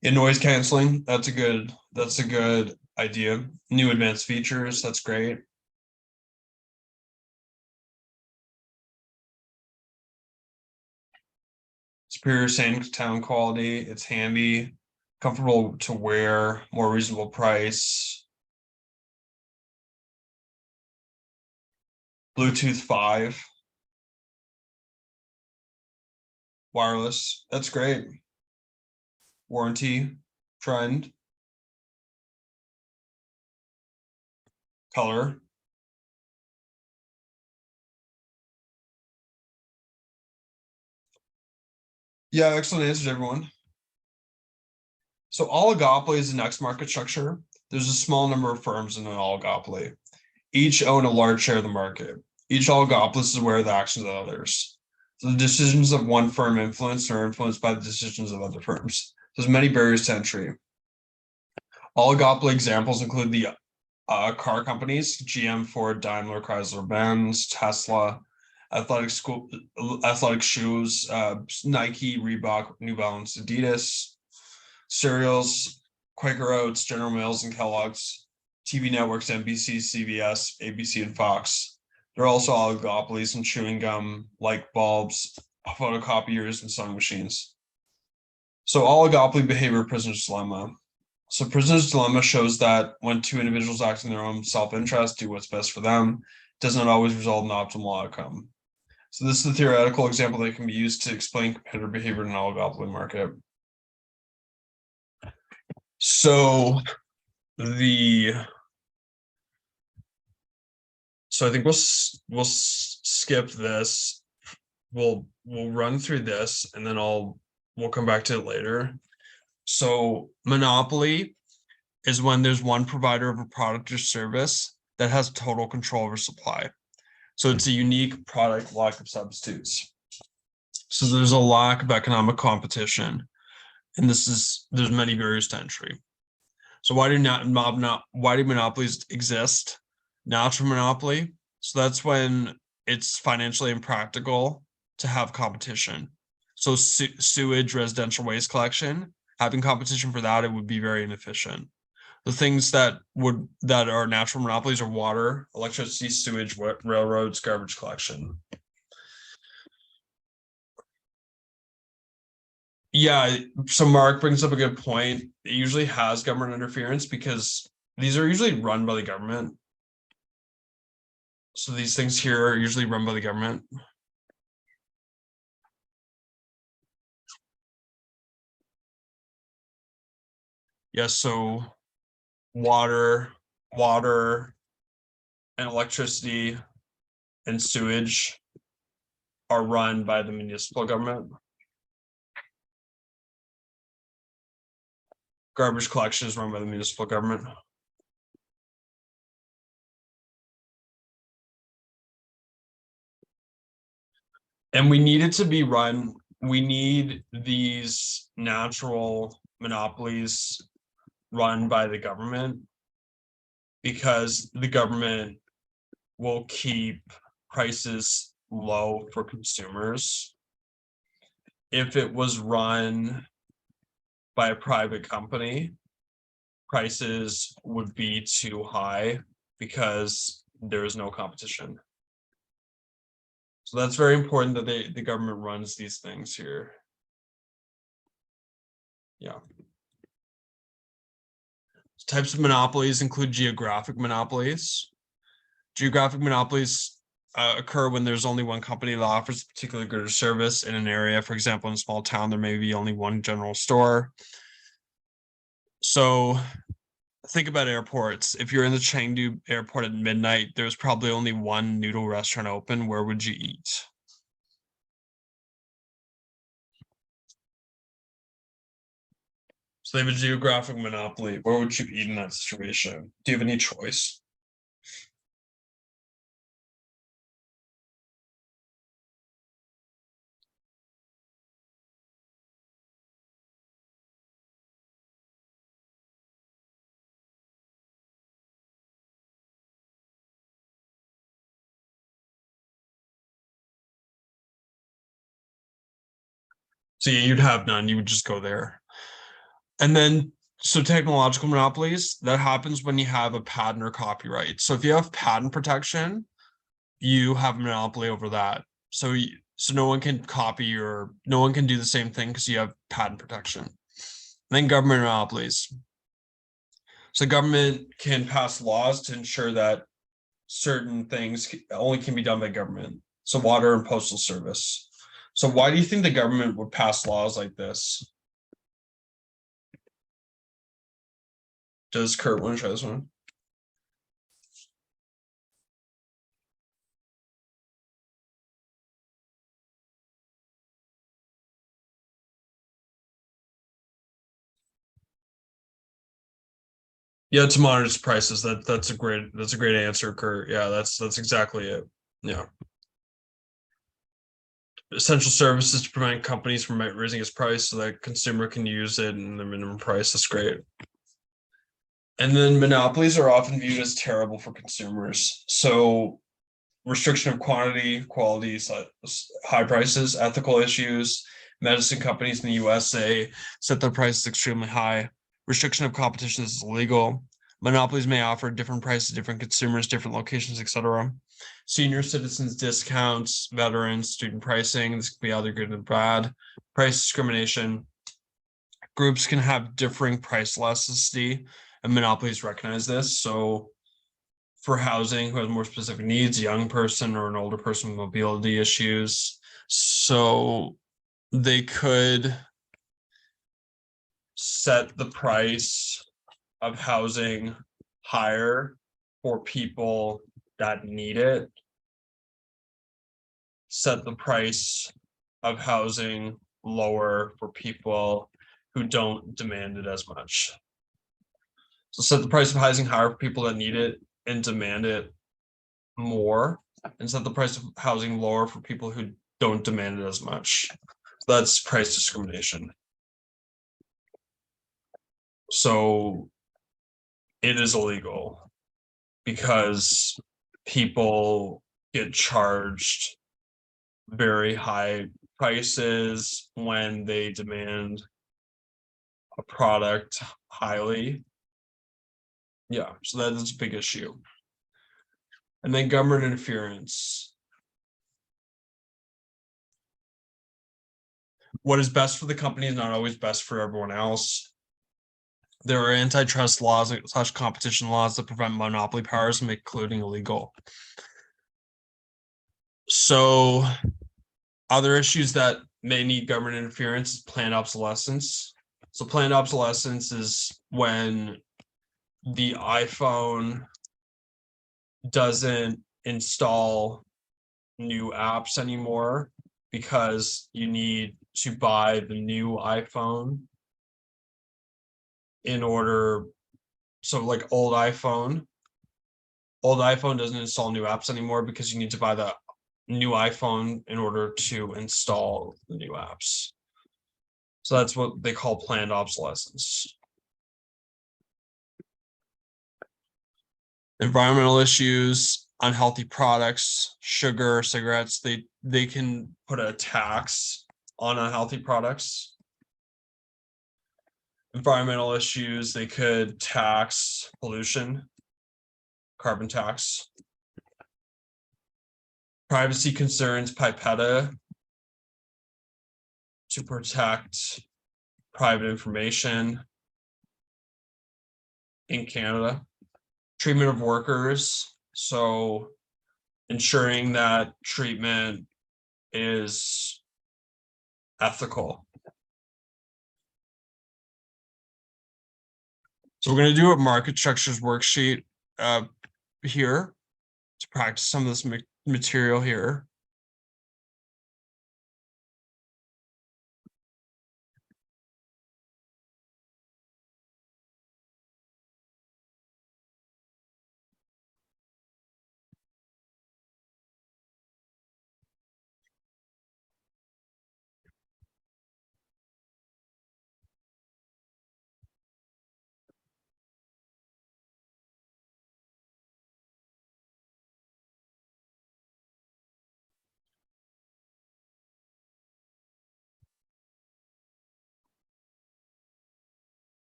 S1: Yeah, noise canceling, that's a good idea. New advanced features, that's great. Superior sound quality, it's handy, comfortable to wear, more reasonable price. Bluetooth 5. Wireless, that's great. Warranty, trend. Color. Yeah, excellent answers, everyone. So oligopoly is the next market structure. There's a small number of firms in an oligopoly. Each own a large share of the market. Each oligopoly is aware of the actions of others. So the decisions of one firm are influenced by the decisions of other firms. There's many barriers to entry. Oligopoly examples include the car companies, GM, Ford, Daimler, Chrysler, Benz, Tesla, athletic shoes, Nike, Reebok, New Balance, Adidas, cereals, Quaker Oats, General Mills, and Kellogg's, TV networks, NBC, CBS, ABC, and Fox. There are also oligopolies in chewing gum, light bulbs, photocopiers, and sewing machines. So oligopoly behavior, prisoner's dilemma. So prisoner's dilemma shows that when two individuals act in their own self-interest, do what's best for them, does not always result in optimal outcome. So this is a theoretical example that can be used to explain competitor behavior in an oligopoly market. So I think we'll skip this. We'll run through this and then we'll come back to it later. So monopoly is when there's one provider of a product or service that has total control over supply. So it's a unique product, lack of substitutes. So there's a lack of economic competition, and there's many barriers to entry. So why do monopolies exist? Natural monopoly. So that's when it's financially impractical to have competition. So sewage, residential waste collection, having competition for that, it would be very inefficient. The things that are natural monopolies are water, electricity, sewage, railroads, garbage collection. Yeah, so Mark brings up a good point. It usually has government interference because these are usually run by the government. So these things here are usually run by the government. Yeah, so water, and electricity and sewage are run by the municipal government. Garbage collection is run by the municipal government. And we need it to be run. We need these natural monopolies run by the government because the government will keep prices low for consumers. If it was run by a private company, prices would be too high because there is no competition. So that's very important that the government runs these things here. Yeah. Types of monopolies include geographic monopolies. Geographic monopolies occur when there's only one company that offers a particular good or service in an area. For example, in a small town, there may be only one general store. So think about airports. If you're in the Chengdu airport at midnight, there's probably only one noodle restaurant open. Where would you eat? So they have a geographic monopoly. Where would you eat in that situation? Do you have any choice? So yeah, you'd have none. You would just go there. And then, so technological monopolies, that happens when you have a patent or copyright. So if you have patent protection, you have a monopoly over that. So no one can copy no one can do the same thing because you have patent protection. And then government monopolies. So government can pass laws to ensure that certain things only can be done by government. So water and postal service. So why do you think the government would pass laws like this? Does Kurt want to try this one? Yeah, to monitor prices. That's a great answer, Kurt. Yeah, that's exactly it. Yeah. Essential services to prevent companies from raising its price so that consumer can use it and the minimum price. That's great. And then monopolies are often viewed as terrible for consumers. So restriction of quantity, quality, high prices, ethical issues. Medicine companies in the USA set their prices extremely high. Restriction of competition is illegal. Monopolies may offer different prices to different consumers, different locations, etc. Senior citizens discounts, veterans, student pricing. This can be either good or bad. Price discrimination. Groups can have differing price elasticity, and monopolies recognize this. So for housing, who has more specific needs, a young person or an older person with mobility issues. So they could set the price of housing higher for people that need it. Set the price of housing lower for people who don't demand it as much. So set the price of housing higher for people that need it and demand it more, and set the price of housing lower for people who don't demand it as much. That's price discrimination. So it is illegal because people get charged very high prices when they demand a product highly. Yeah, so that is a big issue. And then government interference. What is best for the company is not always best for everyone else. There are antitrust laws / competition laws that prevent monopoly powers from including illegal. So other issues that may need government interference is planned obsolescence. So planned obsolescence is when the iPhone doesn't install new apps anymore because you need to buy the new iPhone in order. So like old iPhone doesn't install new apps anymore because you need to buy the new iPhone in order to install the new apps. So that's what they call planned obsolescence. Environmental issues, unhealthy products, sugar, cigarettes, they can put a tax on unhealthy products. Environmental issues, they could tax pollution, carbon tax. privacy concerns, Pipetta to protect private information in Canada. Treatment of workers, so ensuring that treatment is ethical. So we're going to do a market structures worksheet here to practice some of this material here.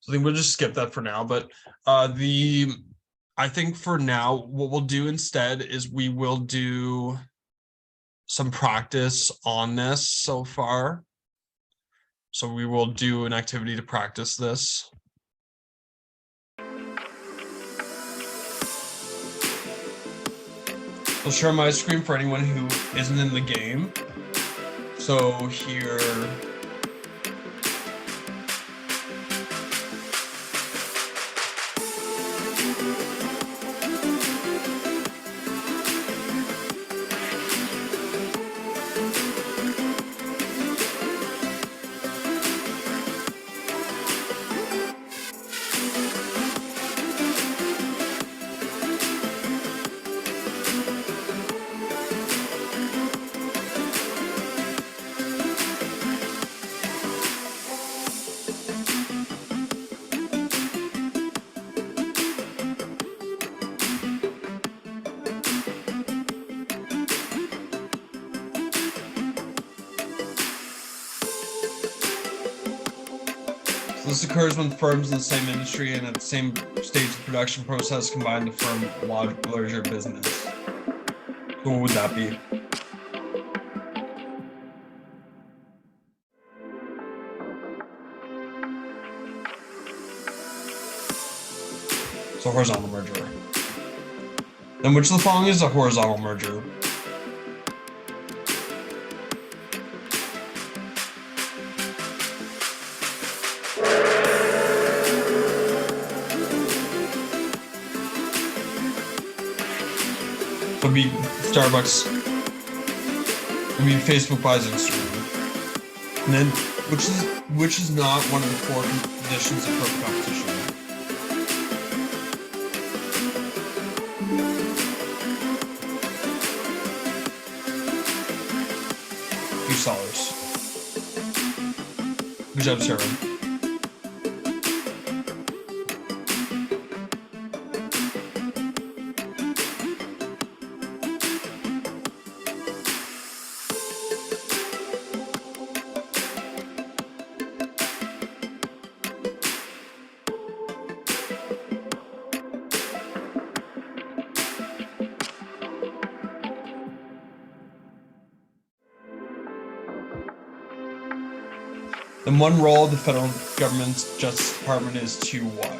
S1: So I think we'll just skip that for now, but I think for now, what we'll do instead is we will do some practice on this so far. So we will do an activity to practice this. I'll share my screen for anyone who isn't in the game. So here, this occurs when firms in the same industry and at the same stage of production process combine to form a larger business. So what would that be? So horizontal merger. Then which of the following is a horizontal merger? Would be Starbucks. Would be Facebook buys Instagram. And then which is not one of the four conditions of perfect competition. Few sellers. Good job, Sarah. Then one role of the federal government's Justice Department is to what?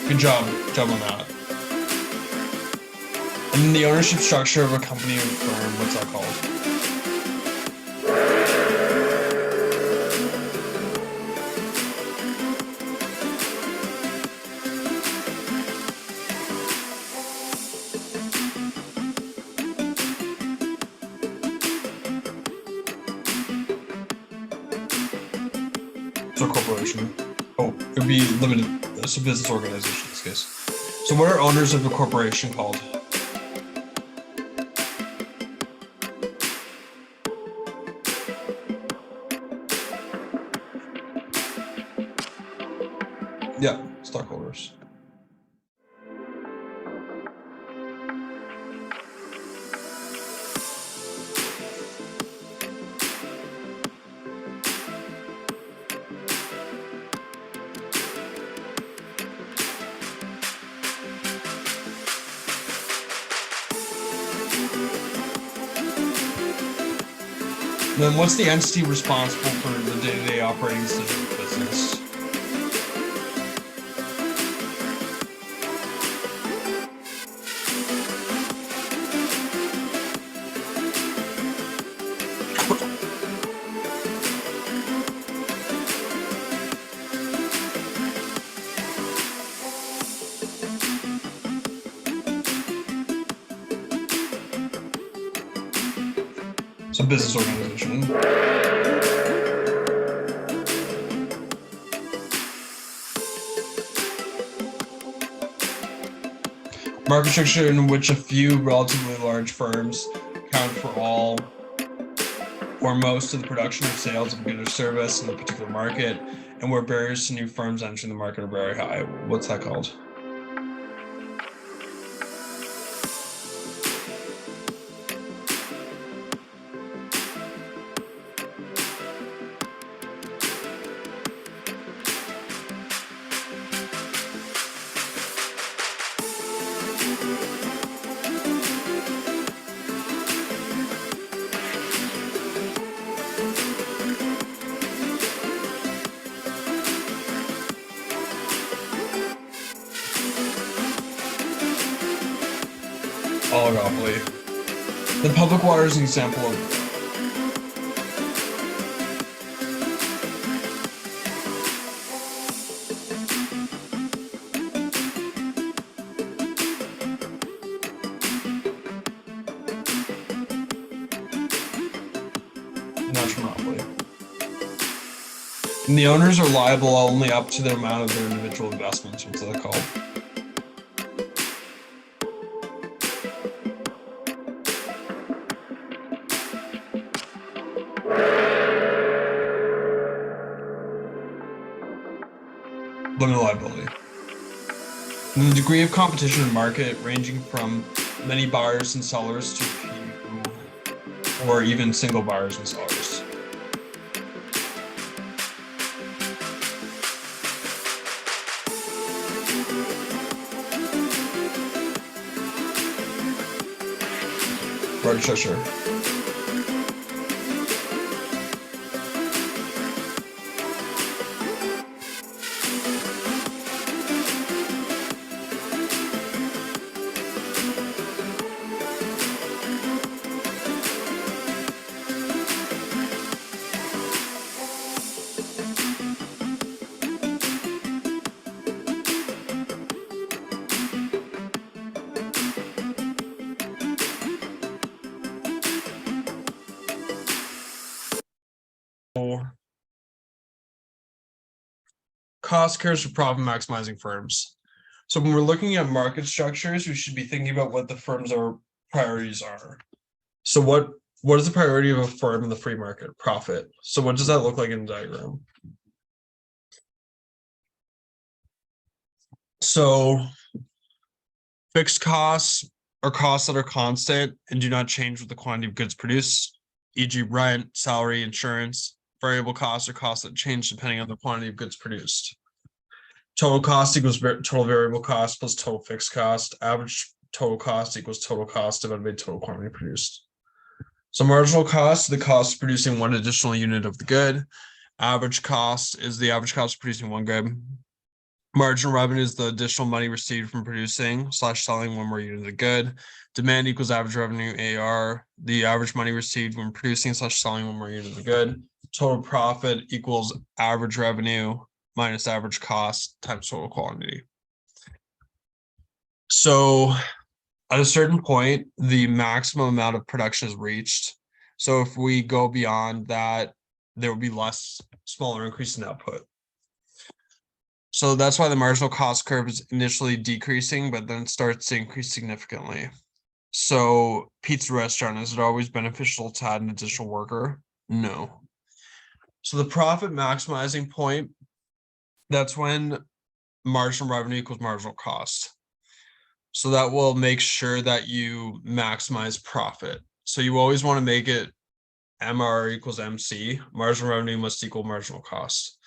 S1: Good job on that. And then the ownership structure of a company or firm, what's that called? So corporation. Oh, it would be limited. It's a business organization in this case. So what are owners of a corporation called? Yeah, stockholders. Then what's the entity responsible for the day-to-day operating decisions of the business? So business organization. Market structure in which a few relatively large firms account for all or most of the production or sales of a good or service in a particular market, and where barriers to new firms entering the market are very high. What's that called? Oligopoly. The public water is an example of natural monopoly. And the owners are liable only up to the amount of their individual investments. What's that called? Limited liability. And the degree of competition in the market ranging from many buyers and sellers to few or even single buyers and sellers. Market structure. Cost curves for profit maximizing firms. So when we're looking at market structures, we should be thinking about what the firm's priorities are. So what is the priority of a firm in the free market? Profit. So what does that look like in the diagram? So fixed costs are costs that are constant and do not change with the quantity of goods produced, e.g. rent, salary, insurance. Variable costs are costs that change depending on the quantity of goods produced. Total cost equals total variable cost plus total fixed cost. Average total cost equals total cost divided by total quantity produced. So marginal cost, the cost of producing one additional unit of the good. Average cost is the average cost of producing one good. Marginal revenue is the additional money received from producing / selling one more unit of the good. Demand equals average revenue AR, the average money received when producing / selling one more unit of the good. Total profit equals average revenue minus average cost times total quantity. So at a certain point, the maximum amount of production is reached. So if we go beyond that, there will be smaller increase in output. So that's why the marginal cost curve is initially decreasing, but then starts to increase significantly. So pizza restaurant, is it always beneficial to add an additional worker? No. So the profit maximizing point, that's when marginal revenue equals marginal cost. So that will make sure that you maximize profit. So you always want to make it MR equals MC. Marginal revenue must equal marginal cost.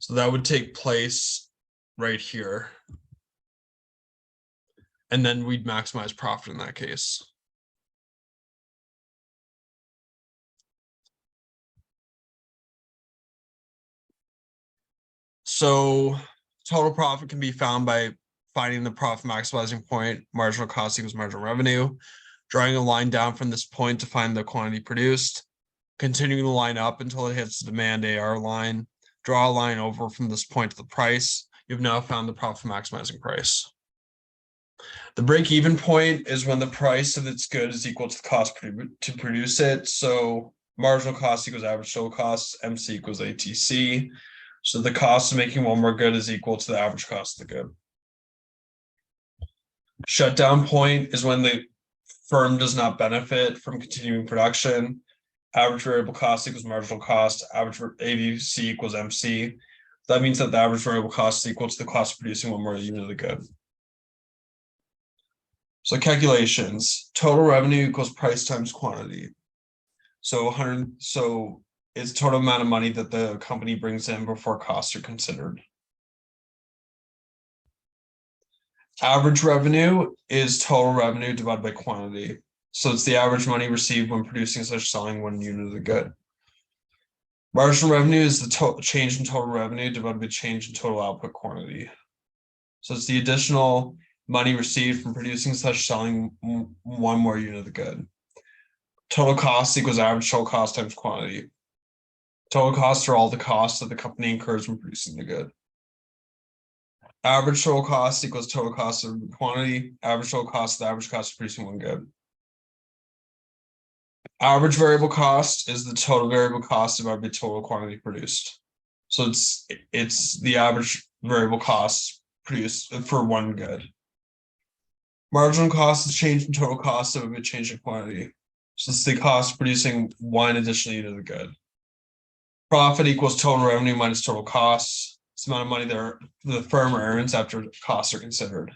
S1: So that would take place right here. And then we'd maximize profit in that case. So total profit can be found by finding the profit maximizing point, marginal cost equals marginal revenue, drawing a line down from this point to find the quantity produced, continuing the line up until it hits the demand AR line, draw a line over from this point to the price. You've now found the profit maximizing price. The break-even point is when the price of its good is equal to the cost to produce it. So marginal cost equals average total cost, MC equals ATC. So the cost of making one more good is equal to the average cost of the good. Shutdown point is when the firm does not benefit from continuing production. Average variable cost equals marginal cost, average ADC equals MC. That means that the average variable cost is equal to the cost of producing one more unit of the good. So calculations, total revenue equals price times quantity. So it's total amount of money that the company brings in before costs are considered. Average revenue is total revenue divided by quantity. So it's the average money received when producing such selling one unit of the good. Marginal revenue is the change in total revenue divided by change in total output quantity. So it's the additional money received from producing such selling one more unit of the good. Total cost equals average total cost times quantity. Total costs are all the costs that the company incurs when producing the good. Average total cost equals total cost of the quantity. Average total cost is the average cost of producing one good. Average variable cost is the total variable cost divided by total quantity produced. So it's the average variable cost produced for one good. Marginal cost is change in total cost of a change in quantity. So it's the cost of producing one additional unit of the good. Profit equals total revenue minus total costs. It's the amount of money the firm earns after costs are considered.